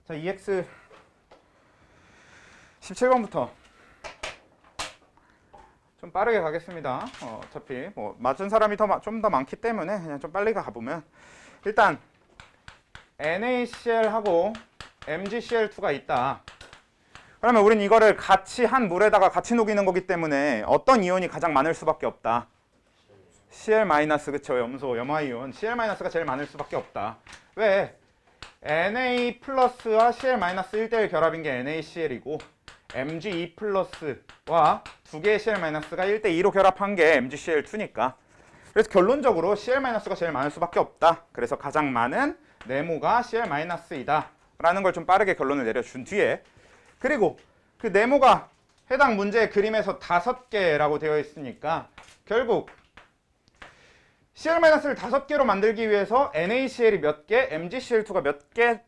자, EX 17번부터 좀 빠르게 가겠습니다. 어차피 뭐 맞은 사람이 좀 더 많기 때문에 그냥 좀 빨리 가보면, 일단 NaCl하고 MgCl2가 있다. 그러면 우린 이거를 같이 한 물에다가 같이 녹이는 거기 때문에 어떤 이온이 가장 많을 수밖에 없다. Cl-, 그쵸? 염소, 염화이온 Cl-가 제일 많을 수밖에 없다. 왜? Na 플러스와 Cl- 1대1 결합인 게 NaCl이고, Mge 플러스와 두 개의 Cl-가 1대2로 결합한 게 MgCl2니까. 그래서 결론적으로 Cl-가 제일 많을 수밖에 없다. 그래서 가장 많은 네모가 Cl-이다 라는 걸 좀 빠르게 결론을 내려준 뒤에, 그리고 그 네모가 해당 문제의 그림에서 5개라고 되어 있으니까 결국 Cl-를 5개로 만들기 위해서 NaCl이 몇 개, MgCl2가 몇 개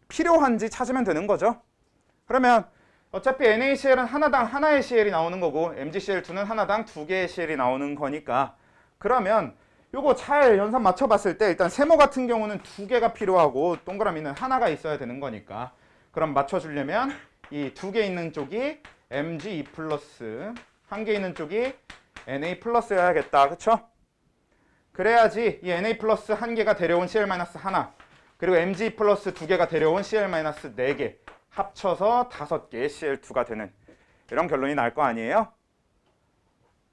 필요한지 찾으면 되는 거죠. 그러면 어차피 NaCl은 하나당 하나의 Cl이 나오는 거고, MgCl2는 하나당 2개의 Cl이 나오는 거니까, 그러면 요거 잘 연산 맞춰봤을 때 일단 세모 같은 경우는 2개가 필요하고 동그라미는 하나가 있어야 되는 거니까, 그럼 맞춰주려면 이 2개 있는 쪽이 Mge 플러스, 1개 있는 쪽이 Na 플러스여야겠다. 그쵸? 그래야지 이 Na 플러스 1개가 데려온 Cl-1, 그리고 Mg 플러스 2개가 데려온 Cl-4개 합쳐서 5개의 Cl2가 되는 이런 결론이 날 거 아니에요?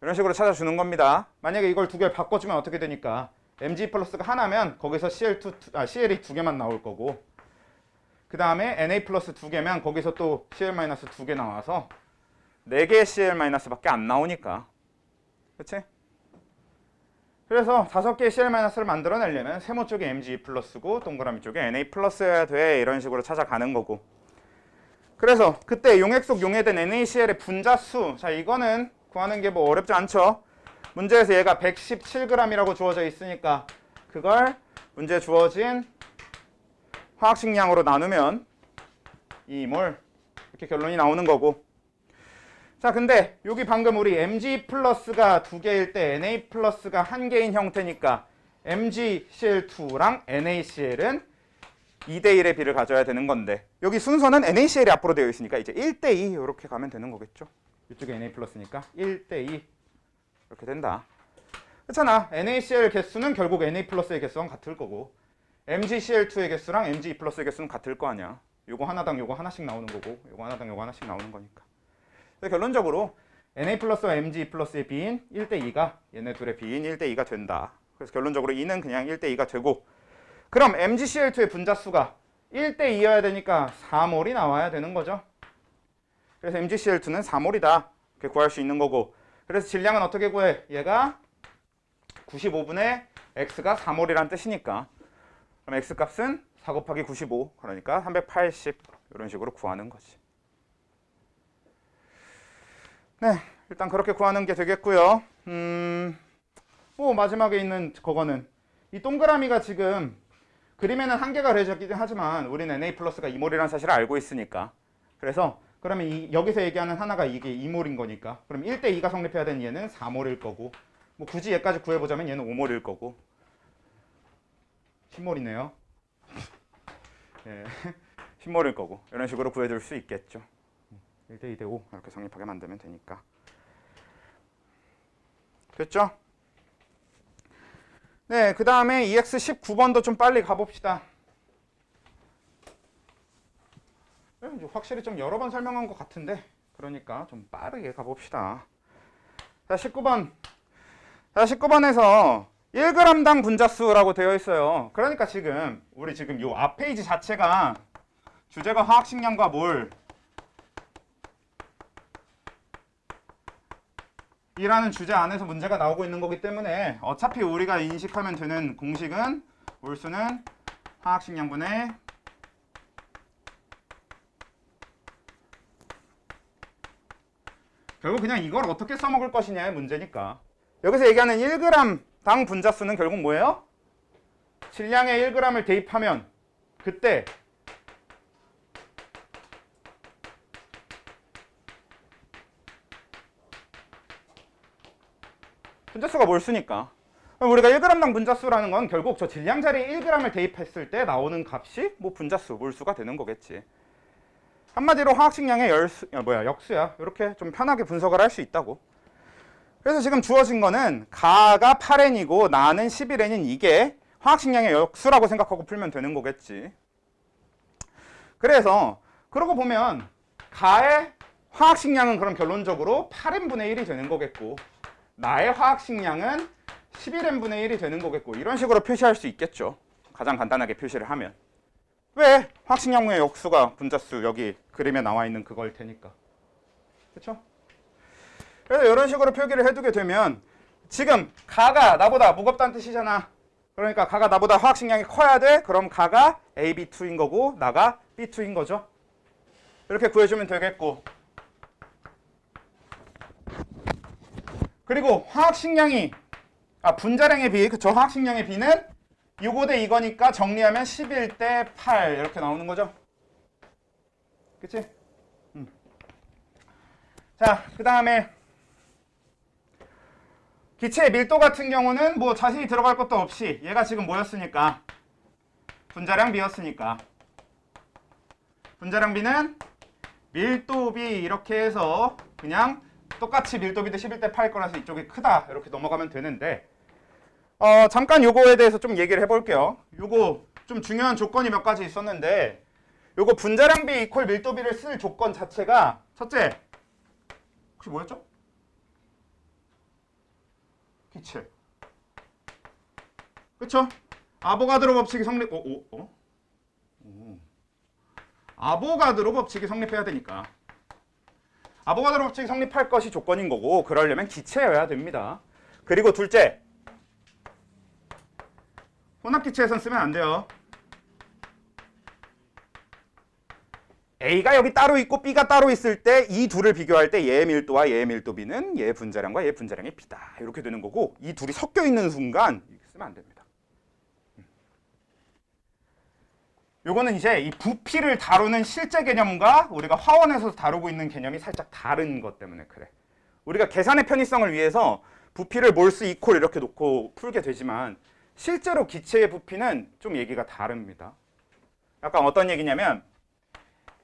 이런 식으로 찾아주는 겁니다. 만약에 이걸 2개를 바꿔주면 어떻게 되니까, Mg 플러스가 하나면 거기서 Cl이 2개만 나올 거고, 그 다음에 Na 플러스 2개면 거기서 또 Cl-2개 나와서 4개의 Cl-밖에 안 나오니까. 그치? 그래서 5개의 Cl-를 만들어내려면 세모 쪽에 Mg 플러스고 동그라미 쪽에 Na 플러스여야 돼. 이런 식으로 찾아가는 거고. 그래서 그때 용액 속 용해된 NaCl의 분자수, 자 이거는 구하는 게 뭐 어렵지 않죠. 문제에서 얘가 117g이라고 주어져 있으니까 그걸 문제에 주어진 화학식량으로 나누면 2몰 이렇게 결론이 나오는 거고. 자, 근데 여기 방금 우리 Mg 플러스가 2개일 때 Na 플러스가 1개인 형태니까 MgCl2랑 NaCl은 2대1의 비를 가져야 되는 건데, 여기 순서는 NaCl이 앞으로 되어 있으니까 이제 1대2 이렇게 가면 되는 거겠죠. 이쪽에 Na 플러스니까 1대2 이렇게 된다. 그렇잖아. NaCl 개수는 결국 Na 플러스의 개수랑 같을 거고, MgCl2의 개수랑 Mg 플러스의 개수는 같을 거 아니야. 요거 하나당 요거 하나씩 나오는 거고, 요거 하나당 요거 하나씩 나오는 거니까. 결론적으로 Na 플러스와 Mg 플러스의 비인 1대2가 얘네 둘의 비인 1대2가 된다. 그래서 결론적으로 2는 그냥 1대2가 되고, 그럼 MgCl2의 분자수가 1대2여야 되니까 4몰이 나와야 되는 거죠. 그래서 MgCl2는 4몰이다 이렇게 구할 수 있는 거고, 그래서 질량은 어떻게 구해? 얘가 95분의 X가 4몰이란 뜻이니까, 그럼 X 값은 4 곱하기 95, 그러니까 380 이런 식으로 구하는 거지. 네, 일단 그렇게 구하는 게 되겠고요. 뭐 마지막에 있는 그거는, 이 동그라미가 지금 그림에는 한 개가 그려졌긴 하지만 우리는 Na 플러스가 2몰이라는 사실을 알고 있으니까, 그래서 그러면 여기서 얘기하는 하나가 이게 2몰인 거니까, 그럼 1대2가 성립해야 되는 얘는 4몰일 거고, 뭐 굳이 얘까지 구해보자면 얘는 5몰일 거고, 10몰이네요. 예, 10몰일 거고, 이런 식으로 구해줄 수 있겠죠. 1대2 대5 이렇게 성립하게 만들면 되니까. 됐죠? 네, 그 다음에 EX 19번도 좀 빨리 가봅시다. 확실히 좀 여러 번 설명한 것 같은데, 그러니까 좀 빠르게 가봅시다. 자, 19번. 자, 19번에서 1g당 분자수라고 되어 있어요. 그러니까 지금 우리 지금 요 앞 페이지 자체가 주제가 화학식량과 몰 이라는 주제 안에서 문제가 나오고 있는 거기 때문에, 어차피 우리가 인식하면 되는 공식은 몰수는 화학식량분의 결국 그냥 이걸 어떻게 써먹을 것이냐의 문제니까. 여기서 얘기하는 1g 당 분자수는 결국 뭐예요? 질량에 1g을 대입하면 그때 분자수가 몰수니까 그럼 우리가 1g당 분자수라는 건 결국 저 질량 자리에 1g을 대입했을 때 나오는 값이 뭐 분자수, 몰수가 되는 거겠지. 한마디로 화학식량의 역수야. 이렇게 좀 편하게 분석을 할 수 있다고. 그래서 지금 주어진 거는 가가 8N이고 나는 11N인 이게 화학식량의 역수라고 생각하고 풀면 되는 거겠지. 그래서 그러고 보면 가의 화학식량은 그럼 결론적으로 8N분의 1이 되는 거겠고 나의 화학식량은 11N분의 1이 되는 거겠고 이런 식으로 표시할 수 있겠죠. 가장 간단하게 표시를 하면. 왜? 화학식량의 역수가 분자수 여기 그림에 나와 있는 그걸 테니까. 그렇죠? 그래서 이런 식으로 표기를 해두게 되면 지금 가가 나보다 무겁다는 뜻이잖아. 그러니까 가가 나보다 화학식량이 커야 돼. 그럼 가가 AB2인 거고 나가 B2인 거죠. 이렇게 구해주면 되겠고 그리고 화학식량이 분자량의 비, 그쵸? 화학식량의 비는 65대 이거니까 정리하면 11대 8 이렇게 나오는 거죠. 그치? 자, 그 다음에 기체의 밀도 같은 경우는 뭐 자세히 들어갈 것도 없이 얘가 지금 뭐였으니까 분자량 비였으니까 분자량 비는 밀도비 이렇게 해서 그냥 똑같이 밀도비도 11대 8일 거라서 이쪽이 크다 이렇게 넘어가면 되는데 잠깐 요거에 대해서 좀 얘기를 해볼게요. 요거 좀 중요한 조건이 몇 가지 있었는데 요거 분자량비 이퀄 밀도비를 쓸 조건 자체가 첫째 혹시 뭐였죠? 기체 그쵸? 아보가드로 법칙이 성립 아보가드로 법칙이 성립해야 되니까 아보가드로 법칙이 성립할 것이 조건인 거고 그러려면 기체여야 됩니다. 그리고 둘째 혼합기체에선 쓰면 안 돼요. A가 여기 따로 있고 B가 따로 있을 때 이 둘을 비교할 때 얘의 밀도와 얘의 밀도비는 얘의 분자량과 얘의 분자량의 비다. 이렇게 되는 거고 이 둘이 섞여 있는 순간 쓰면 안 됩니다. 요거는 이제 이 부피를 다루는 실제 개념과 우리가 화원에서 다루고 있는 개념이 살짝 다른 것 때문에 그래. 우리가 계산의 편의성을 위해서 부피를 몰수 이퀄 이렇게 놓고 풀게 되지만 실제로 기체의 부피는 좀 얘기가 다릅니다. 약간 어떤 얘기냐면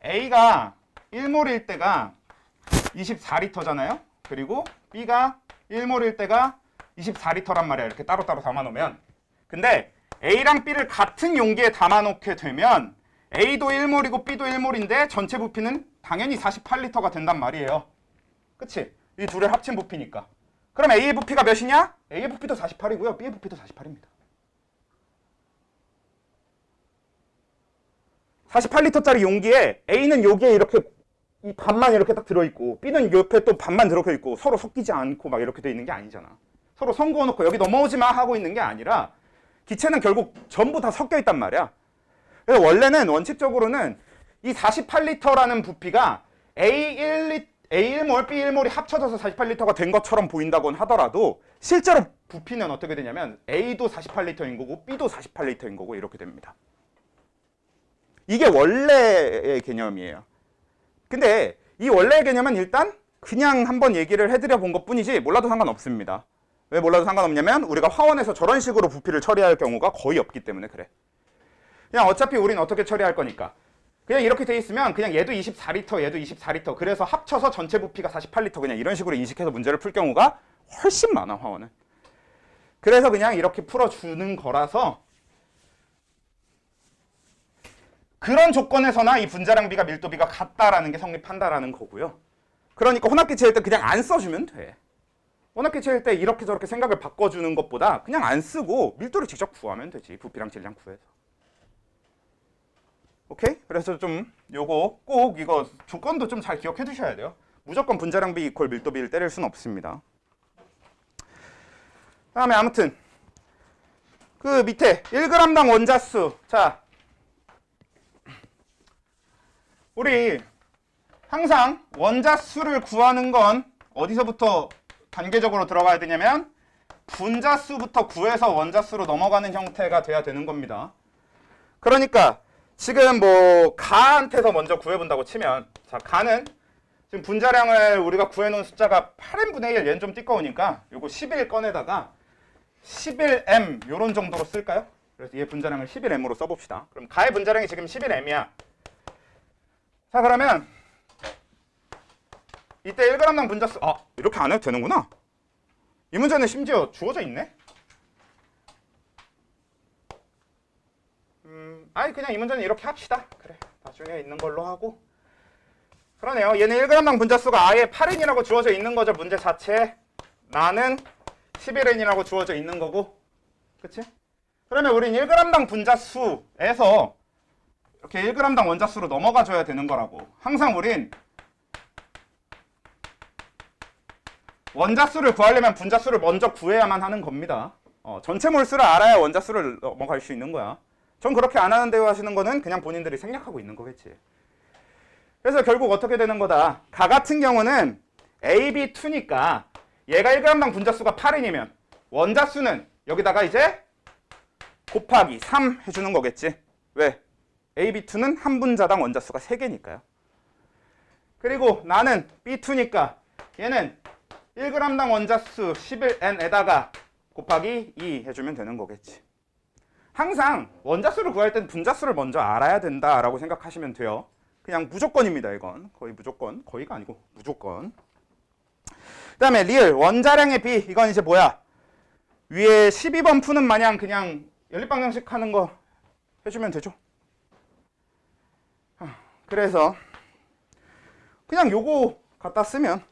A가 1몰일 때가 24리터잖아요. 그리고 B가 1몰일 때가 24리터란 말이야. 이렇게 따로따로 담아놓으면. 근데 A랑 B를 같은 용기에 담아놓게 되면 A도 1몰이고 B도 1몰인데 전체 부피는 당연히 48리터가 된단 말이에요. 그치? 이 둘을 합친 부피니까. 그럼 A의 부피가 몇이냐? A의 부피도 48이고요. B의 부피도 48입니다. 48리터짜리 용기에 A는 여기에 이렇게 이 반만 이렇게 딱 들어있고 B는 옆에 또 반만 들어있고 서로 섞이지 않고 막 이렇게 돼 있는 게 아니잖아. 서로 선 그어놓고 여기 넘어오지 마 하고 있는 게 아니라 기체는 결국 전부 다 섞여 있단 말이야. 그래서 원래는 원칙적으로는 이 48리터라는 부피가 A1몰, B1몰이 합쳐져서 48리터가 된 것처럼 보인다곤 하더라도 실제로 부피는 어떻게 되냐면 A도 48리터인 거고 B도 48리터인 거고 이렇게 됩니다. 이게 원래의 개념이에요. 근데 이 원래의 개념은 일단 그냥 한번 얘기를 해드려 본 것뿐이지 몰라도 상관없습니다. 왜 몰라도 상관없냐면 우리가 화원에서 저런 식으로 부피를 처리할 경우가 거의 없기 때문에 그래. 그냥 어차피 우린 어떻게 처리할 거니까 그냥 이렇게 돼 있으면 그냥 얘도 24리터 얘도 24리터 그래서 합쳐서 전체 부피가 48리터 그냥 이런 식으로 인식해서 문제를 풀 경우가 훨씬 많아 화원은. 그래서 그냥 이렇게 풀어주는 거라서 그런 조건에서나 이 분자량비가 밀도비가 같다라는 게 성립한다라는 거고요. 그러니까 혼합기체일 때 그냥 안 써주면 돼. 혼합기체일 때 이렇게 저렇게 생각을 바꿔주는 것보다 그냥 안 쓰고 밀도를 직접 구하면 되지. 부피랑 질량 구해서. 오케이? 그래서 좀 요거 꼭 이거 조건도 좀 잘 기억해 두셔야 돼요. 무조건 분자량비 이퀄 밀도비를 때릴 수는 없습니다. 다음에 아무튼 그 밑에 1g당 원자수. 자, 우리 항상 원자수를 구하는 건 어디서부터 단계적으로 들어가야 되냐면 분자수부터 구해서 원자수로 넘어가는 형태가 돼야 되는 겁니다. 그러니까 지금 뭐 가한테서 먼저 구해본다고 치면 자, 가는 지금 분자량을 우리가 구해놓은 숫자가 8n분의 1 얘는 좀 띠꺼우니까 요거 11 꺼내다가 11m 요런 정도로 쓸까요? 그래서 얘 분자량을 11m으로 써봅시다. 그럼 가의 분자량이 지금 11m이야. 자, 그러면 이때 1g당 분자수, 이렇게 안 해도 되는구나. 이 문제는 심지어 주어져 있네. 아니 그냥 이 문제는 이렇게 합시다. 그래, 나중에 있는 걸로 하고. 그러네요. 얘는 1g당 분자수가 아예 8n이라고 주어져 있는 거죠. 문제 자체에. 나는 11n이라고 주어져 있는 거고. 그치? 그러면 우린 1g당 분자수에서 이렇게 1g당 원자수로 넘어가 줘야 되는 거라고. 항상 우린 원자수를 구하려면 분자수를 먼저 구해야만 하는 겁니다. 전체 몰수를 알아야 원자수를 넘어갈 수 있는 거야. 전 그렇게 안 하는데요 하시는 거는 그냥 본인들이 생략하고 있는 거겠지. 그래서 결국 어떻게 되는 거다. 가 같은 경우는 AB2니까 얘가 1g당 분자수가 8n이면 원자수는 여기다가 이제 곱하기 3 해주는 거겠지. 왜? AB2는 한 분자당 원자수가 3개니까요. 그리고 나는 B2니까 얘는 1g당 원자수 11n에다가 곱하기 2 해주면 되는 거겠지. 항상 원자수를 구할 땐 분자수를 먼저 알아야 된다라고 생각하시면 돼요. 그냥 무조건입니다. 이건 거의 무조건. 거의가 아니고 무조건. 그 다음에 리을 원자량의 비. 이건 이제 뭐야? 위에 12번 푸는 마냥 그냥 연립방정식 하는 거 해주면 되죠. 그래서 그냥 요거 갖다 쓰면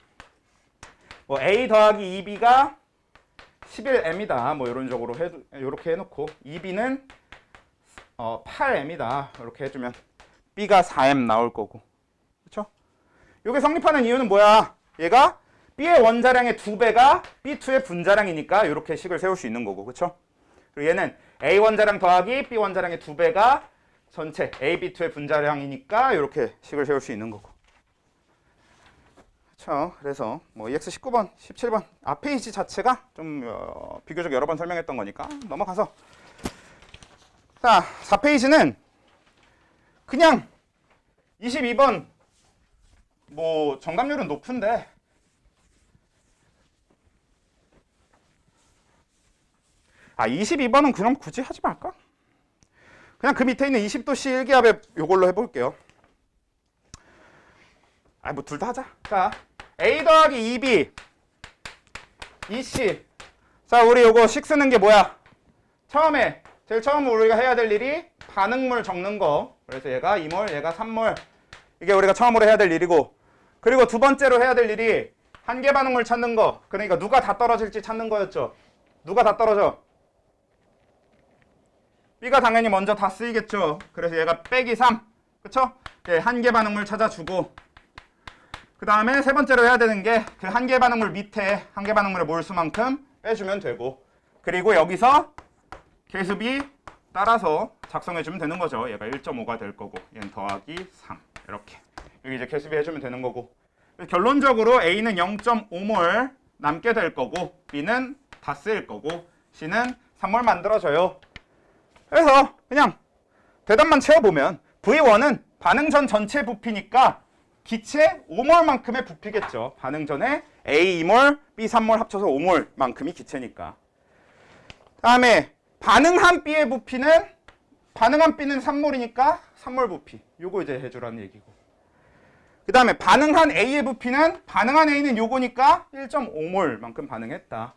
뭐 A 더하기 2B가 11m이다. 뭐 이런 식으로 이렇게 해놓고 2B는 8m이다. 이렇게 해주면 B가 4m 나올 거고. 그렇죠? 이게 성립하는 이유는 뭐야? 얘가 B의 원자량의 2배가 B2의 분자량이니까 이렇게 식을 세울 수 있는 거고. 그렇죠? 그리고 얘는 A 원자량 더하기 B 원자량의 2배가 전체 A, B2의 분자량이니까 이렇게 식을 세울 수 있는 거고. 그렇죠? 그래서 뭐 EX 19번, 17번 앞 페이지 자체가 좀 비교적 여러 번 설명했던 거니까 넘어가서 자, 4페이지는 그냥 22번 뭐 정답률은 높은데 아 22번은 그럼 굳이 하지 말까? 그냥 그 밑에 있는 20도씨 1기압에 요걸로 해볼게요. 아 뭐 둘 다 하자. 자 A 더하기 2B 2C. 자 우리 요거 식 쓰는 게 뭐야? 처음에 제일 처음 우리가 해야 될 일이 반응물 적는 거. 그래서 얘가 2몰 얘가 3몰 이게 우리가 처음으로 해야 될 일이고, 그리고 두 번째로 해야 될 일이 한계 반응물 찾는 거. 그러니까 누가 다 떨어질지 찾는 거였죠. 누가 다 떨어져? B가 당연히 먼저 다 쓰이겠죠. 그래서 얘가 빼기 3. 그쵸? 네, 한계 반응물 찾아주고, 그 다음에 세 번째로 해야 되는 게 그 한계 반응물 밑에 한계 반응물의 몰수만큼 빼주면 되고, 그리고 여기서 계수비 따라서 작성해주면 되는 거죠. 얘가 1.5가 될 거고 얘는 더하기 3 이렇게 여기 이제 계수비 해주면 되는 거고, 결론적으로 A는 0.5몰 남게 될 거고 B는 다 쓰일 거고 C는 3몰 만들어져요. 그래서 그냥 대답만 채워보면 V1은 반응 전 전체 부피니까 기체 5몰만큼의 부피겠죠. 반응 전에 A 2몰, B 3몰 합쳐서 5몰만큼이 기체니까. 다음에 반응한 B의 부피는 반응한 B는 3몰이니까 3몰 부피. 요거 이제 해주라는 얘기고. 그 다음에 반응한 A의 부피는 반응한 A는 요거니까 1.5몰만큼 반응했다.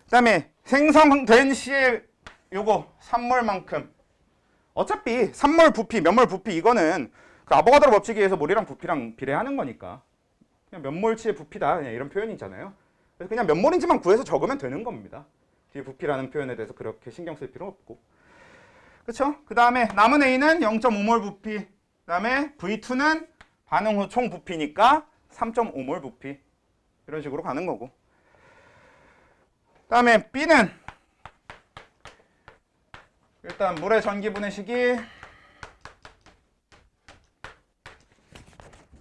그 다음에 생성된 C의 요거 3몰만큼. 어차피 3몰 부피, 몇 몰 부피 이거는 그 아보가드로 법칙에 의해서 몰이랑 부피랑 비례하는 거니까 그냥 몇 몰치의 부피다 그냥 이런 표현이잖아요. 그래서 그냥 몇 몰인지만 구해서 적으면 되는 겁니다. 뒤에 부피라는 표현에 대해서 그렇게 신경 쓸 필요 없고. 그렇죠? 그 다음에 남은 A는 0.5몰 부피. 그 다음에 V2는 반응 후 총 부피니까 3.5몰 부피. 이런 식으로 가는 거고. 그 다음에 B는 일단 물의 전기 분해식이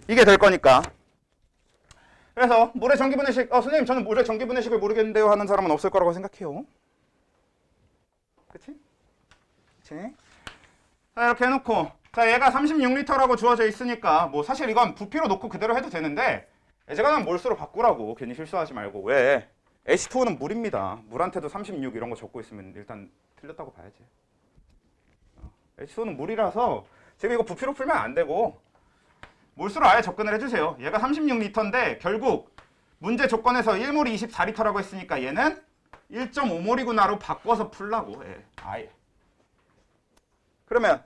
이게 될 거니까. 그래서 물의 전기 분해식, 선생님 저는 물의 전기 분해식을 모르겠는데요 하는 사람은 없을 거라고 생각해요. 그치? 그치? 자 이렇게 해놓고, 자 얘가 36L라고 주어져 있으니까 뭐 사실 이건 부피로 놓고 그대로 해도 되는데 예제가는 몰수로 바꾸라고. 괜히 실수하지 말고. 왜? H2O는 물입니다. 물한테도 36 이런 거 적고 있으면 일단 틀렸다고 봐야지. H2O는 물이라서 지금 이거 부피로 풀면 안 되고 몰수로 아예 접근을 해주세요. 얘가 36리터인데 결국 문제 조건에서 1몰이 24리터라고 했으니까 얘는 1.5몰이구나로 바꿔서 풀라고. 예, 아예. 그러면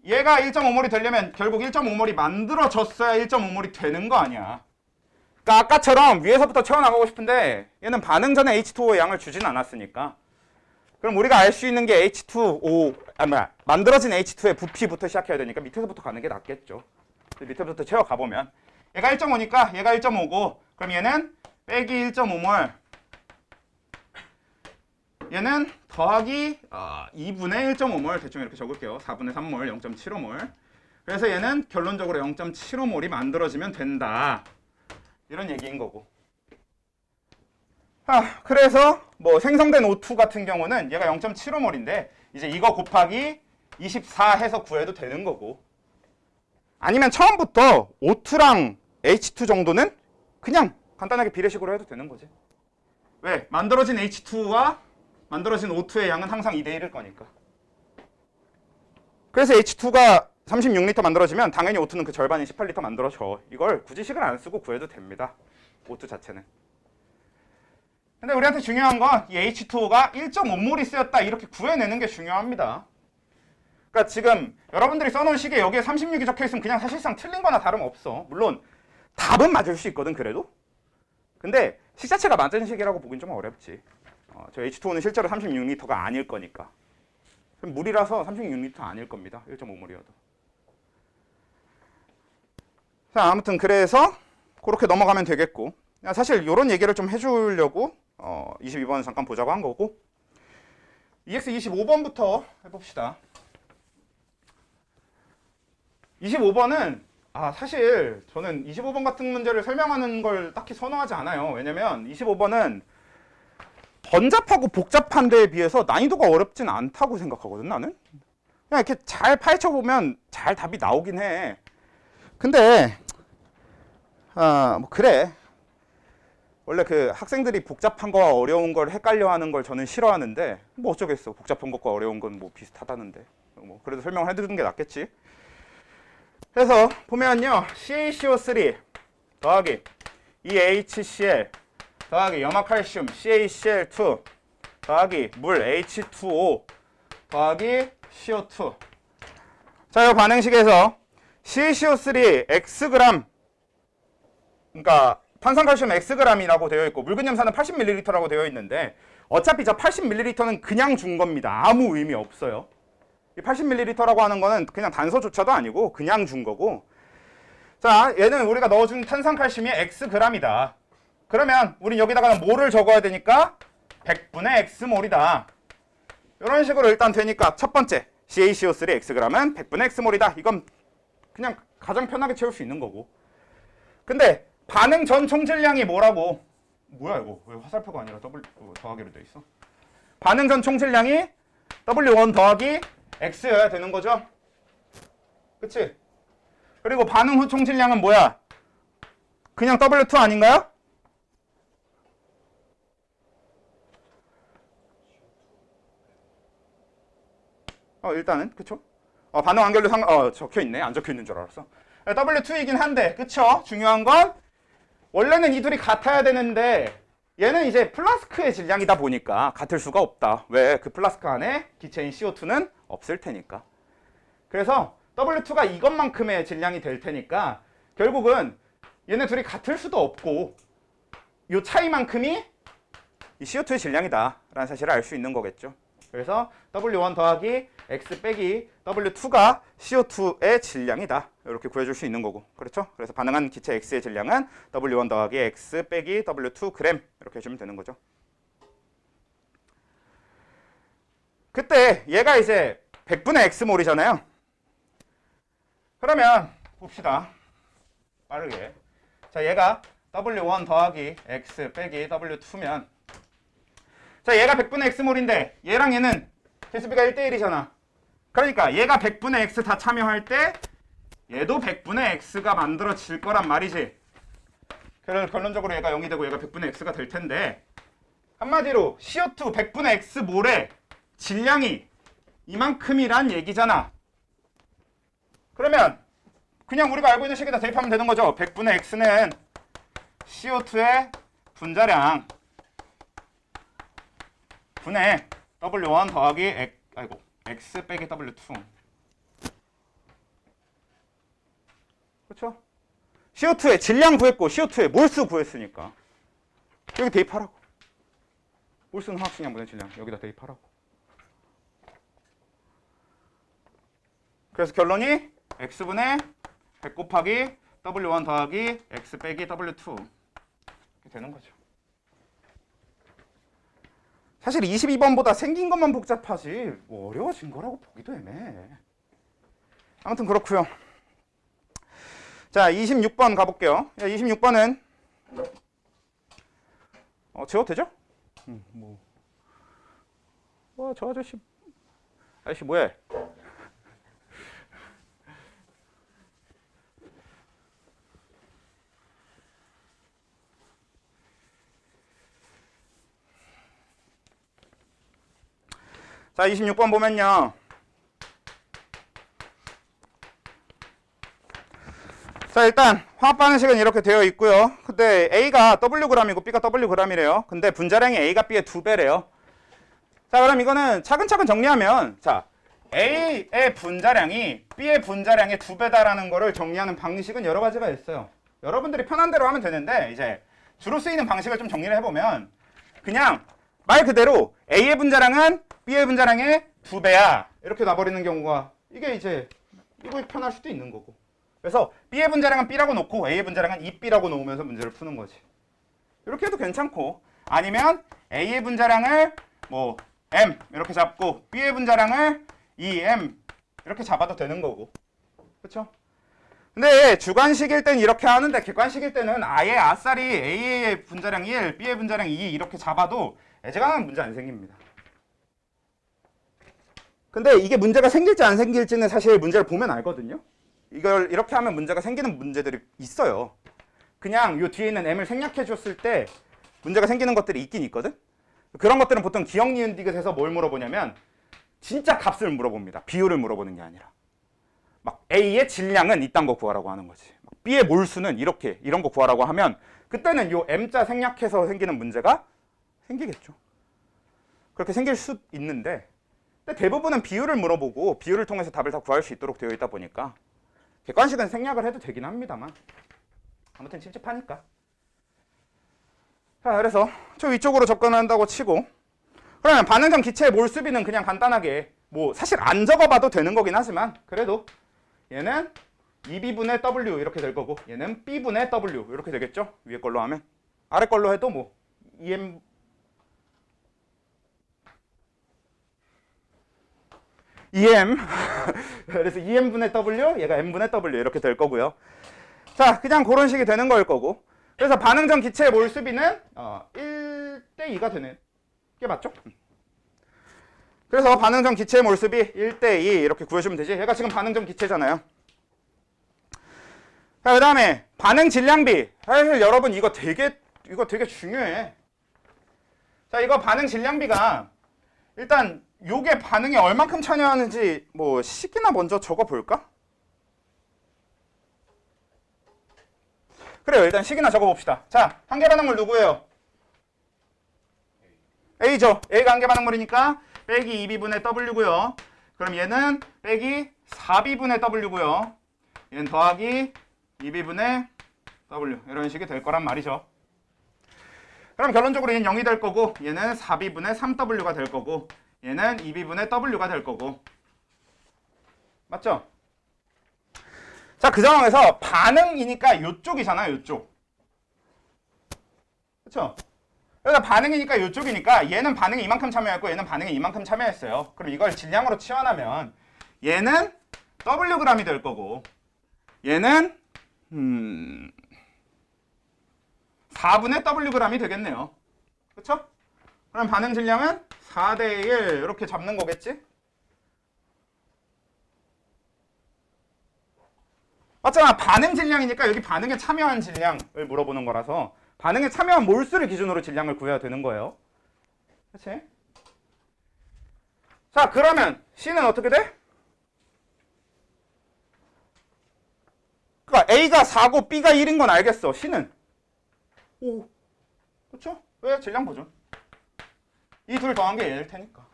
얘가 1.5몰이 되려면 결국 1.5몰이 만들어졌어야 1.5몰이 되는 거 아니야. 그러니까 아까처럼 위에서부터 채워나가고 싶은데 얘는 반응 전에 H2O의 양을 주진 않았으니까. 그럼 우리가 알 수 있는 게 H2O, 만들어진 H2의 부피부터 시작해야 되니까 밑에서부터 가는 게 낫겠죠. 밑에부터 채워가보면 얘가 1.5니까 얘가 1.5고 그럼 얘는 빼기 1.5몰 얘는 더하기 2분의 1.5몰 대충 이렇게 적을게요. 4분의 3몰 0.75몰 그래서 얘는 결론적으로 0.75몰이 만들어지면 된다. 이런 얘기인 거고. 그래서 뭐 생성된 O2 같은 경우는 얘가 0.75몰인데 이제 이거 곱하기 24 해서 구해도 되는 거고. 아니면 처음부터 O2랑 H2 정도는 그냥 간단하게 비례식으로 해도 되는 거지. 왜? 만들어진 H2와 만들어진 O2의 양은 항상 2대 1일 거니까. 그래서 H2가 36리터 만들어지면 당연히 O2는 그 절반인 18리터 만들어져. 이걸 굳이 식을 안 쓰고 구해도 됩니다. O2 자체는. 근데 우리한테 중요한 건 이 H2O가 1.5몰이 쓰였다 이렇게 구해내는 게 중요합니다. 그러니까 지금 여러분들이 써놓은 식에 여기에 36이 적혀있으면 그냥 사실상 틀린 거나 다름없어. 물론 답은 맞을 수 있거든 그래도. 근데 식 자체가 맞은 식이라고 보긴 좀 어렵지. 저 H2O는 실제로 36리터가 아닐 거니까. 그럼 물이라서 36리터 아닐 겁니다. 1.5몰이어도. 자, 아무튼 그래서 그렇게 넘어가면 되겠고. 사실 이런 얘기를 좀 해주려고 22번 잠깐 보자고 한 거고. EX 25번부터 해봅시다. 25번은 사실 저는 25번 같은 문제를 설명하는 걸 딱히 선호하지 않아요. 왜냐면 25번은 번잡하고 복잡한 데에 비해서 난이도가 어렵진 않다고 생각하거든 나는. 그냥 이렇게 잘 파헤쳐보면 잘 답이 나오긴 해. 근데 뭐 그래. 원래 그 학생들이 복잡한 거와 어려운 걸 헷갈려 하는 걸 저는 싫어하는데 뭐 어쩌겠어. 복잡한 것과 어려운 건 뭐 비슷하다는데. 뭐 그래도 설명을 해드리는 게 낫겠지. 그래서 보면요. CaCO3 더하기 EHCl 더하기 염화칼슘 CaCl2 더하기 물 H2O 더하기 CO2. 자, 이 반응식에서 CaCO3 Xg 그러니까 탄산칼슘 Xg이라고 되어 있고 물근염산은 80ml라고 되어 있는데 어차피 저 80ml는 그냥 준 겁니다. 아무 의미 없어요. 이 80ml라고 하는 거는 그냥 단서조차도 아니고 그냥 준 거고. 자, 얘는 우리가 넣어준 탄산칼슘이 Xg이다. 그러면 우린 여기다가 몰을 적어야 되니까 100분의 X몰이다. 이런 식으로 일단 되니까 첫 번째 CaCO3 Xg은 100분의 X몰이다. 이건 그냥 가장 편하게 채울 수 있는 거고. 근데 반응 전 총질량이 뭐라고? 뭐야 이거? 왜 화살표가 아니라 더하기로 돼 있어? 반응 전 총질량이 W1 더하기 X여야 되는 거죠? 그치? 그리고 반응 후 총질량은 뭐야? 그냥 W2 아닌가요? 일단은 그쵸? 반응 완결도 적혀있네. 안 적혀있는 줄 알았어. W2이긴 한데 그쵸? 중요한 건 원래는 이 둘이 같아야 되는데 얘는 이제 플라스크의 질량이다 보니까 같을 수가 없다. 왜? 그 플라스크 안에 기체인 CO2는 없을 테니까. 그래서 W2가 이것만큼의 질량이 될 테니까 결국은 얘네 둘이 같을 수도 없고 이 차이만큼이 이 CO2의 질량이다 라는 사실을 알 수 있는 거겠죠. 그래서 W1 더하기 X 빼기 W2가 CO2의 질량이다. 이렇게 구해줄 수 있는 거고. 그렇죠? 그래서 반응한 기체 X의 질량은 W1 더하기 X 빼기 W2 g 이렇게 해주면 되는 거죠. 그때 얘가 이제 100분의 X몰이잖아요. 그러면 봅시다. 빠르게. 자, 얘가 W1 더하기 X 빼기 W2면 자, 얘가 100분의 X몰인데 얘랑 얘는 개수비가 1대1이잖아. 그러니까 얘가 100분의 X 다 참여할 때 얘도 100분의 X가 만들어질 거란 말이지. 그래서 결론적으로 얘가 0이 되고 얘가 100분의 X가 될 텐데 한마디로 CO2 100분의 X몰의 질량이 이만큼이란 얘기잖아. 그러면 그냥 우리가 알고 있는 식에다 대입하면 되는 거죠. 100분의 X는 CO2의 분자량 분의 W1 더하기 X 빼기 W2. 그렇죠? CO2의 질량 구했고 CO2의 몰수 구했으니까 여기 대입하라고. 몰수는 화학식량분의 질량 여기다 대입하라고. 그래서 결론이 X분의 100 곱하기 W1 더하기 X 빼기 W2 이렇게 되는 거죠. 사실 22번보다 생긴 것만 복잡하지 뭐 어려워진 거라고 보기도 애매해. 아무튼 그렇고요. 자, 26번 가볼게요. 26번은 지워도 되죠? 저 아저씨 뭐해? 자, 26번 보면요. 자, 일단 화학 반응식은 이렇게 되어 있고요. 근데 A가 Wg이고 B가 Wg이래요. 근데 분자량이 A가 B의 2배래요. 자, 그럼 이거는 차근차근 정리하면 자, A의 분자량이 B의 분자량의 2배다라는 거를 정리하는 방식은 여러 가지가 있어요. 여러분들이 편한 대로 하면 되는데 이제 주로 쓰이는 방식을 좀 정리를 해보면 그냥 말 그대로 A의 분자량은 B의 분자량의 2배야. 이렇게 놔버리는 경우가 이게 이제 이거 편할 수도 있는 거고. 그래서 B의 분자량은 B라고 놓고 A의 분자량은 2B라고 놓으면서 문제를 푸는 거지. 이렇게 해도 괜찮고 아니면 A의 분자량을 뭐 M 이렇게 잡고 B의 분자량을 2M 이렇게 잡아도 되는 거고. 그렇죠? 근데 주관식일 땐 이렇게 하는데 객관식일 때는 아예 아싸리 A의 분자량 1, B의 분자량 2 이렇게 잡아도 애제강은 문제 안 생깁니다. 근데 이게 문제가 생길지 안 생길지는 사실 문제를 보면 알거든요. 이걸 이렇게 하면 문제가 생기는 문제들이 있어요. 그냥 요 뒤에 있는 M을 생략해 줬을 때 문제가 생기는 것들이 있긴 있거든. 그런 것들은 보통 기억, 니은, 디귿에서 뭘 물어보냐면 진짜 값을 물어봅니다. 비율을 물어보는 게 아니라 막 A의 질량은 이딴 거 구하라고 하는 거지. B의 몰수는 이렇게 이런 거 구하라고 하면 그때는 요 M자 생략해서 생기는 문제가 생기겠죠. 그렇게 생길 수 있는데 근데 대부분은 비율을 물어보고 비율을 통해서 답을 다 구할 수 있도록 되어 있다 보니까 객관식은 생략을 해도 되긴 합니다만 아무튼 찝찝하니까. 자, 그래서 저 위쪽으로 접근한다고 치고 그러면 반응 전 기체의 몰수비는 그냥 간단하게 뭐 사실 안 적어봐도 되는 거긴 하지만 그래도 얘는 2B분의 W 이렇게 될 거고 얘는 B분의 W 이렇게 되겠죠. 위에 걸로 하면 아래 걸로 해도 뭐 EM 그래서 EM분의 W 얘가 M분의 W 이렇게 될 거고요. 자, 그냥 그런 식이 되는 거일 거고 그래서 반응 전 기체의 몰수비는 1대2가 되는 게 맞죠? 그래서 반응 전 기체의 몰수비 1대2 이렇게 구해주면 되지. 얘가 지금 반응 전 기체잖아요. 자, 그 다음에 반응 질량비. 사실 여러분 이거 되게 중요해. 자, 이거 반응 질량비가 일단 요게 반응에 얼만큼 참여하는지 뭐 식이나 먼저 적어볼까? 그래요. 일단 식이나 적어봅시다. 자, 한계 반응물 누구예요? A죠. A가 한계 반응물이니까 빼기 2B분의 W고요. 그럼 얘는 빼기 4B분의 W고요. 얘는 더하기 2B분의 W 이런 식이 될 거란 말이죠. 그럼 결론적으로 얘는 0이 될 거고 얘는 4B분의 3W가 될 거고 얘는 2B분의 W가 될 거고 맞죠? 자, 그 상황에서 반응이니까 요쪽이잖아, 요쪽. 그쵸? 그래서 반응이니까 요쪽이니까 얘는 반응에 이만큼 참여했고 얘는 반응에 이만큼 참여했어요. 그럼 이걸 질량으로 치환하면 얘는 Wg이 될 거고 얘는 4분의 Wg이 되겠네요. 그쵸? 그럼 반응 질량은 4대1 이렇게 잡는 거겠지? 맞잖아. 반응 질량이니까 여기 반응에 참여한 질량을 물어보는 거라서 반응에 참여한 몰수를 기준으로 질량을 구해야 되는 거예요. 그렇지? 자, 그러면 C는 어떻게 돼? 그러니까 A가 4고 B가 1인 건 알겠어. C는 5. 그렇죠? 왜? 질량 보존. 이 둘 더한 게 얘일 테니까.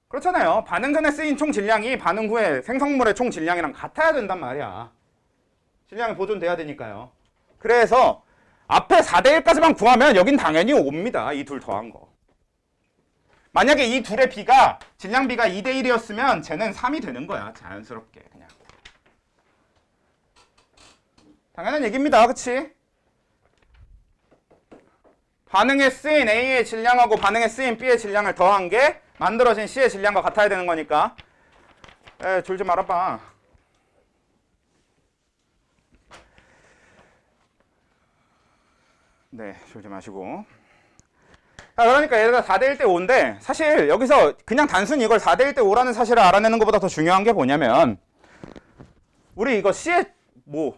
그렇잖아요. 반응 전에 쓰인 총 질량이 반응 후에 생성물의 총 질량이랑 같아야 된단 말이야. 질량이 보존돼야 되니까요. 그래서 앞에 4대 1까지만 구하면 여긴 당연히 5입니다. 이 둘 더한 거. 만약에 이 둘의 비가 질량 비가 2대 1이었으면 쟤는 3이 되는 거야. 자연스럽게 그냥. 당연한 얘기입니다. 그치? 반응에 쓰인 A의 질량하고 반응에 쓰인 B의 질량을 더한 게 만들어진 C의 질량과 같아야 되는 거니까. 졸지 말아봐. 네, 졸지 마시고. 자, 그러니까 얘가 4대 1대 5인데 사실 여기서 그냥 단순히 이걸 4대 1대 5라는 사실을 알아내는 것보다 더 중요한 게 뭐냐면 우리 이거 C의 나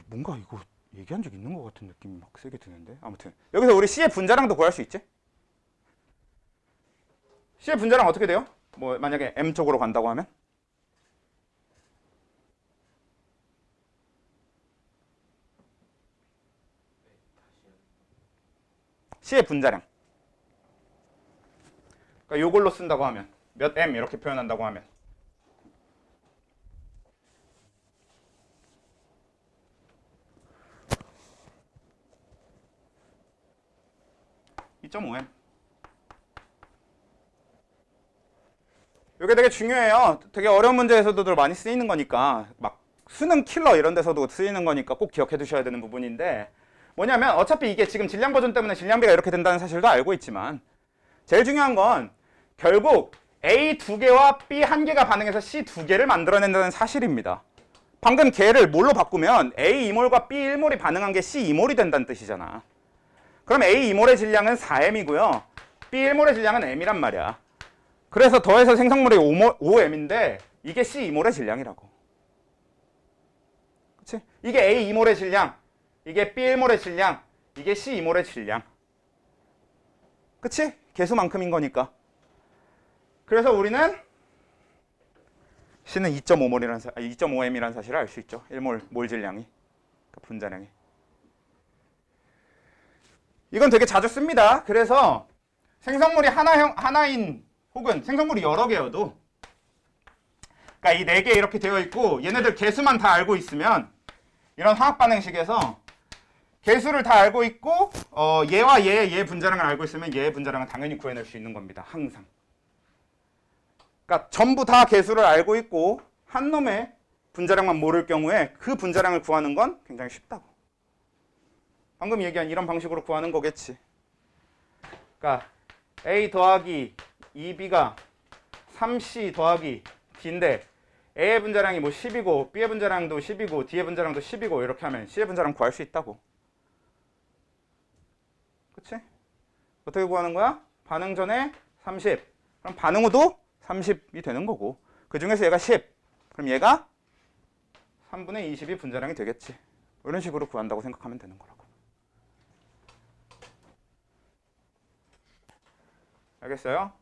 뭔가 이거 얘기한 적 있는 것 같은 느낌이 막 세게 드는데 아무튼 여기서 우리 C의 분자량도 구할 수 있지? C의 분자량 어떻게 돼요? 뭐 만약에 M 쪽으로 간다고 하면 C의 분자량 그러니까 요걸로 쓴다고 하면 몇 M 이렇게 표현한다고 하면 2.5M. 이게 되게 중요해요. 되게 어려운 문제에서도 많이 쓰이는 거니까 막 수능 킬러 이런 데서도 쓰이는 거니까 꼭 기억해 두셔야 되는 부분인데 뭐냐면 어차피 이게 지금 질량 보존 때문에 질량비가 이렇게 된다는 사실도 알고 있지만 제일 중요한 건 결국 A 2개와 B 1개가 반응해서 C 2개를 만들어낸다는 사실입니다. 방금 걔를 뭘로 바꾸면 A 2몰과 B 1몰이 반응한 게 C 2몰이 된다는 뜻이잖아. 그럼 A 2몰의 질량은 4M이고요. B 1몰의 질량은 M이란 말이야. 그래서 더해서 생성물이 5M인데 이게 C 2몰의 질량이라고. 그치? 이게 A 2몰의 질량, 이게 B 1몰의 질량, 이게 C 2몰의 질량. 그치? 개수만큼인 거니까. 그래서 우리는 C는 2.5M이라는 사실을 알 수 있죠. 1몰 몰 질량이. 그러니까 분자량이. 이건 되게 자주 씁니다. 그래서 생성물이 하나인 혹은 생성물이 여러 개여도 그러니까 이 4개 이렇게 되어 있고 얘네들 개수만 다 알고 있으면 이런 화학 반응식에서 개수를 다 알고 있고 얘와 얘 분자량을 알고 있으면 얘의 분자량은 당연히 구해낼 수 있는 겁니다. 항상. 그러니까 전부 다 개수를 알고 있고 한 놈의 분자량만 모를 경우에 그 분자량을 구하는 건 굉장히 쉽다고. 방금 얘기한 이런 방식으로 구하는 거겠지. 그러니까 A 더하기 2B가 3C 더하기 D인데 A의 분자량이 뭐 10이고 B의 분자량도 10이고 D의 분자량도 10이고 이렇게 하면 C의 분자량 구할 수 있다고. 그치? 어떻게 구하는 거야? 반응 전에 30. 그럼 반응 후도 30이 되는 거고 그 중에서 얘가 10. 그럼 얘가 3분의 20이 분자량이 되겠지. 이런 식으로 구한다고 생각하면 되는 거라고. 알겠어요?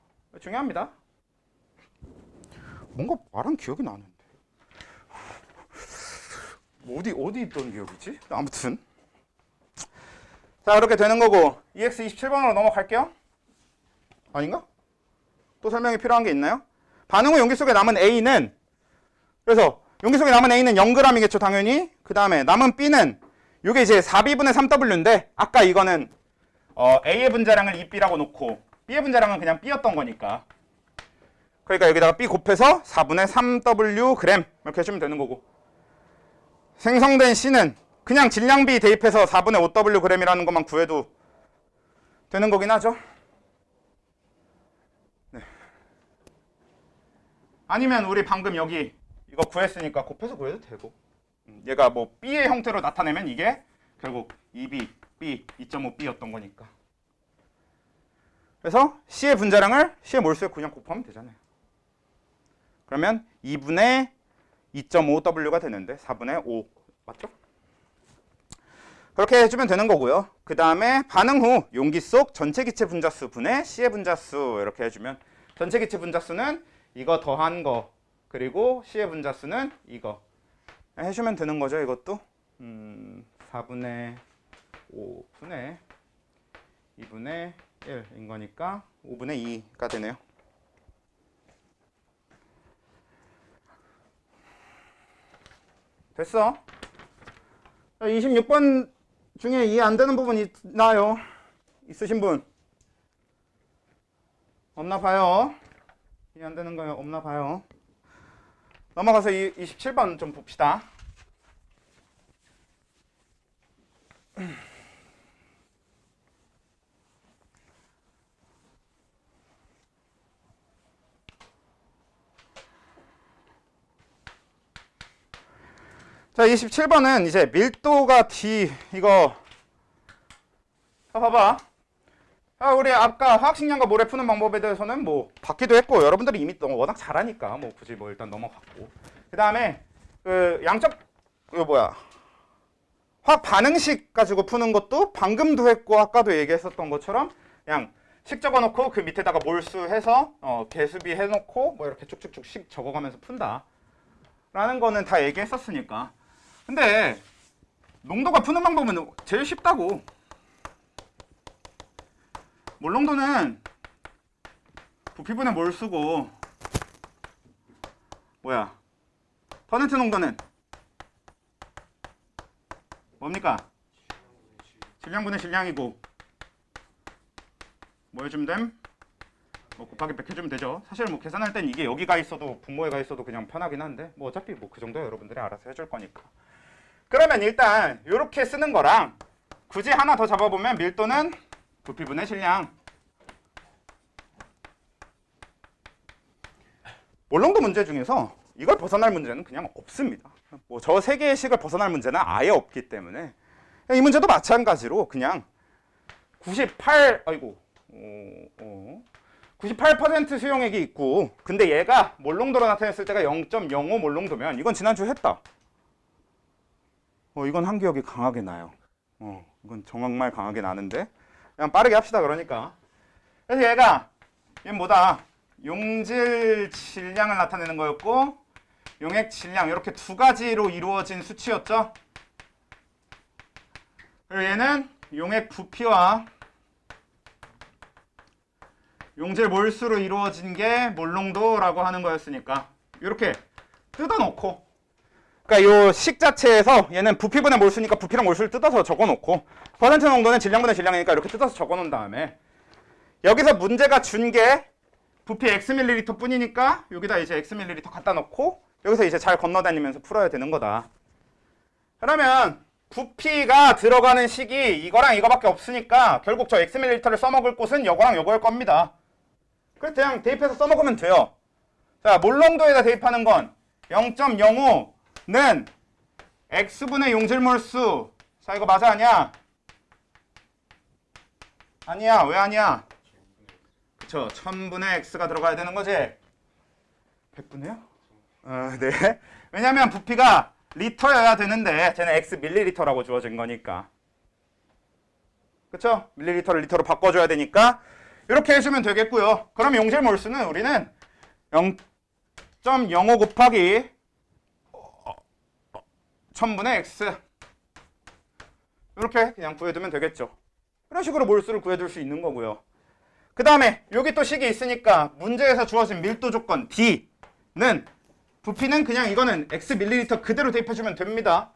중요합니다. 뭔가 말한 기억이 나는데 어디 있던 기억이지? 아무튼 자 이렇게 되는 거고 EX 27번으로 넘어갈게요. 아닌가? 또 설명이 필요한 게 있나요? 반응 후 용기 속에 남은 A는 그래서 용기 속에 남은 A는 0g이겠죠 당연히. 그 다음에 남은 B는 이게 이제 4B분의 3W인데 아까 이거는 A의 분자량을 2B라고 놓고 B의 분자량은 그냥 B였던 거니까 그러니까 여기다가 B 곱해서 4분의 3W g 이렇게 해주면 되는 거고 생성된 C는 그냥 질량비 대입해서 4분의 5W g이라는 것만 구해도 되는 거긴 하죠. 네. 아니면 우리 방금 여기 이거 구했으니까 곱해서 구해도 되고 얘가 뭐 B의 형태로 나타내면 이게 결국 2B, B, 2.5B였던 거니까 그래서 C의 분자량을 C의 몰수에 그냥 곱하면 되잖아요. 그러면 2분의 2.5W가 되는데 4분의 5 맞죠? 그렇게 해주면 되는 거고요. 그 다음에 반응 후 용기 속 전체 기체 분자수 분의 C의 분자수 이렇게 해주면 전체 기체 분자수는 이거 더한 거 그리고 C의 분자수는 이거 해주면 되는 거죠. 이것도 4분의 5분의 2분의 1인 거니까 5분의 2가 되네요. 됐어. 26번 중에 이해 안 되는 부분 있나요? 있으신 분? 없나 봐요. 이해 안 되는 거 없나 봐요. 넘어가서 27번 좀 봅시다. 자, 27번은 이제 밀도가 D 이거 봐봐. 우리 아까 화학식량과 모래 푸는 방법에 대해서는 뭐 받기도 했고 여러분들이 이미 워낙 잘하니까 뭐 굳이 뭐 일단 넘어갔고 그 다음에 그 양적 화학 반응식 가지고 푸는 것도 방금도 했고 아까도 얘기했었던 것처럼 그냥 식 적어놓고 그 밑에다가 몰수 해서 개수비 해놓고 뭐 이렇게 쭉쭉쭉 식 적어가면서 푼다 라는 거는 다 얘기했었으니까. 근데 농도가 푸는 방법은 제일 쉽다고. 몰농도는 부피분의 몰수고 퍼센트 농도는 뭡니까? 질량분의 질량이고 뭐 해주면 됨? 뭐 곱하기 100 해주면 되죠. 사실 뭐 계산할 땐 이게 여기가 있어도 분모에가 있어도 그냥 편하긴 한데 뭐 어차피 뭐 그 정도 여러분들이 알아서 해줄 거니까. 그러면 일단 이렇게 쓰는 거랑 굳이 하나 더 잡아보면 밀도는 부피분의 질량. 몰농도 문제 중에서 이걸 벗어날 문제는 그냥 없습니다. 뭐 저 세 개의 식을 벗어날 문제는 아예 없기 때문에 이 문제도 마찬가지로 그냥 98% 수용액이 있고 근데 얘가 몰농도로 나타냈을 때가 0.05 몰농도면 이건 지난주에 했다. 이건 한기억이 강하게 나요. 이건 정말 강하게 나는데 그냥 빠르게 합시다. 그러니까 그래서 얘는 뭐다? 용질 질량을 나타내는 거였고 용액 질량 이렇게 두 가지로 이루어진 수치였죠. 그리고 얘는 용액 부피와 용질 몰수로 이루어진 게 몰농도라고 하는 거였으니까 이렇게 뜯어놓고 그러니까 요 식 자체에서 얘는 부피분의 몰수니까 부피랑 몰수를 뜯어서 적어놓고 퍼센트 농도는 질량분의 질량이니까 이렇게 뜯어서 적어놓은 다음에 여기서 문제가 준 게 부피 Xml 뿐이니까 여기다 이제 Xml 갖다 놓고 여기서 이제 잘 건너다니면서 풀어야 되는 거다. 그러면 부피가 들어가는 식이 이거랑 이거밖에 없으니까 결국 저 Xml를 써먹을 곳은 이거랑 이거일 겁니다. 그래서 그냥 대입해서 써먹으면 돼요. 자, 몰농도에다 대입하는 건 0.05는 X분의 용질몰수. 자, 이거 맞아 아니야? 아니야. 왜 아니야? 그쵸. 1000분의 X가 들어가야 되는 거지? 100분의요? 네. 왜냐면 부피가 리터여야 되는데 쟤는 X 밀리리터라고 주어진 거니까. 그쵸? 밀리리터를 리터로 바꿔줘야 되니까 이렇게 해주면 되겠고요. 그럼 용질 몰수는 우리는 0.05 곱하기 1000분의 X 이렇게 그냥 구해두면 되겠죠. 이런 식으로 몰수를 구해둘 수 있는 거고요. 그 다음에 여기 또 식이 있으니까 문제에서 주어진 밀도 조건 D는 부피는 그냥 이거는 X 밀리리터 그대로 대입해주면 됩니다.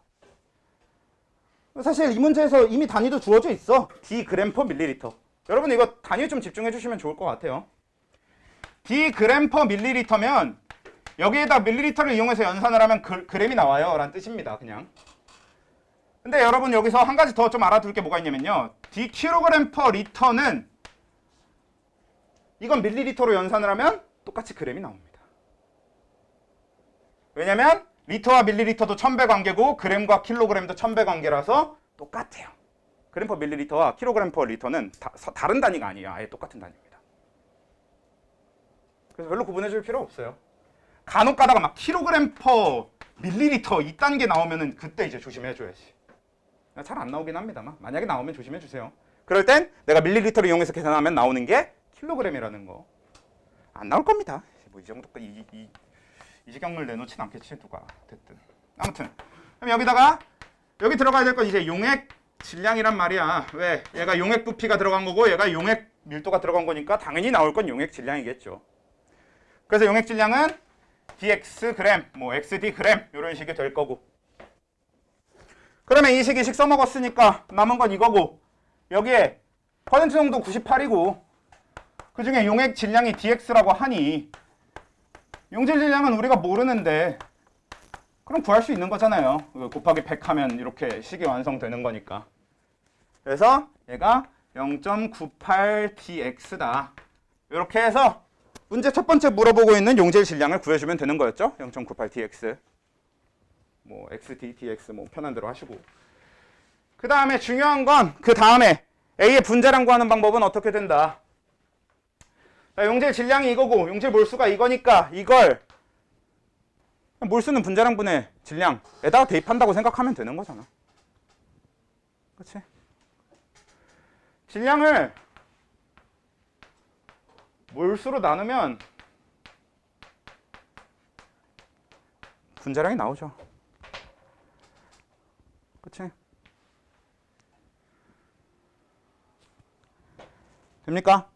사실 이 문제에서 이미 단위도 주어져 있어. D 그램 퍼 밀리리터. 여러분 이거 단위 좀 집중해 주시면 좋을 것 같아요. D 그램 퍼 밀리리터면 여기에다 밀리리터를 이용해서 연산을 하면 그램이 나와요 라는 뜻입니다. 그냥. 근데 여러분 여기서 한 가지 더 좀 알아둘 게 뭐가 있냐면요. D 킬로그램 퍼 리터는 이건 밀리리터로 연산을 하면 똑같이 그램이 나옵니다. 왜냐면 리터와 밀리리터도 1000배 관계고 그램과 킬로그램도 1000배 관계라서 똑같아요. 그램 퍼 밀리리터와 킬로그램 퍼 리터는 다른 단위가 아니에요. 아예 똑같은 단위입니다. 그래서 별로 구분해 줄 필요 없어요. 간혹 가다가 막 킬로그램 퍼 밀리리터 이딴 게 나오면은 그때 이제 조심해 줘야지. 잘 안 나오긴 합니다만 만약에 나오면 조심해 주세요. 그럴 땐 내가 밀리리터를 이용해서 계산하면 나오는 게 킬로그램이라는 거. 안 나올 겁니다. 뭐 이 정도까지 이 지경을 내놓진 않겠지 누가 됐든. 아무튼 그럼 여기다가 여기 들어가야 될 건 이제 용액 질량이란 말이야. 왜? 얘가 용액 부피가 들어간 거고 얘가 용액 밀도가 들어간 거니까 당연히 나올 건 용액 질량이겠죠. 그래서 용액 질량은 dx 그램, 뭐 xd 그램 이런 식이 될 거고. 그러면 이식 써먹었으니까 남은 건 이거고 여기에 퍼센트 농도 98이고 그 중에 용액 질량이 dx라고 하니 용질 질량은 우리가 모르는데 그럼 구할 수 있는 거잖아요. 곱하기 100 하면 이렇게 식이 완성되는 거니까. 그래서 얘가 0.98dx다. 이렇게 해서 문제 첫 번째 물어보고 있는 용질 질량을 구해주면 되는 거였죠. 0.98dx. 뭐 xd, dx 뭐 편한 대로 하시고. 그 다음에 중요한 건 그 다음에 A의 분자량 구하는 방법은 어떻게 된다. 자, 용질 질량이 이거고 용질 몰수가 이거니까 이걸 몰수는 분자량분의 질량에다가 대입한다고 생각하면 되는 거잖아. 그렇지? 질량을 몰수로 나누면 분자량이 나오죠. 그렇지? 됩니까?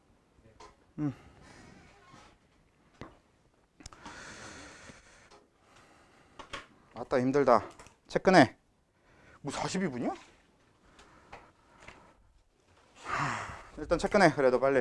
아따 힘들다. 체크네. 뭐 42분이야? 일단 체크네. 그래도 빨리.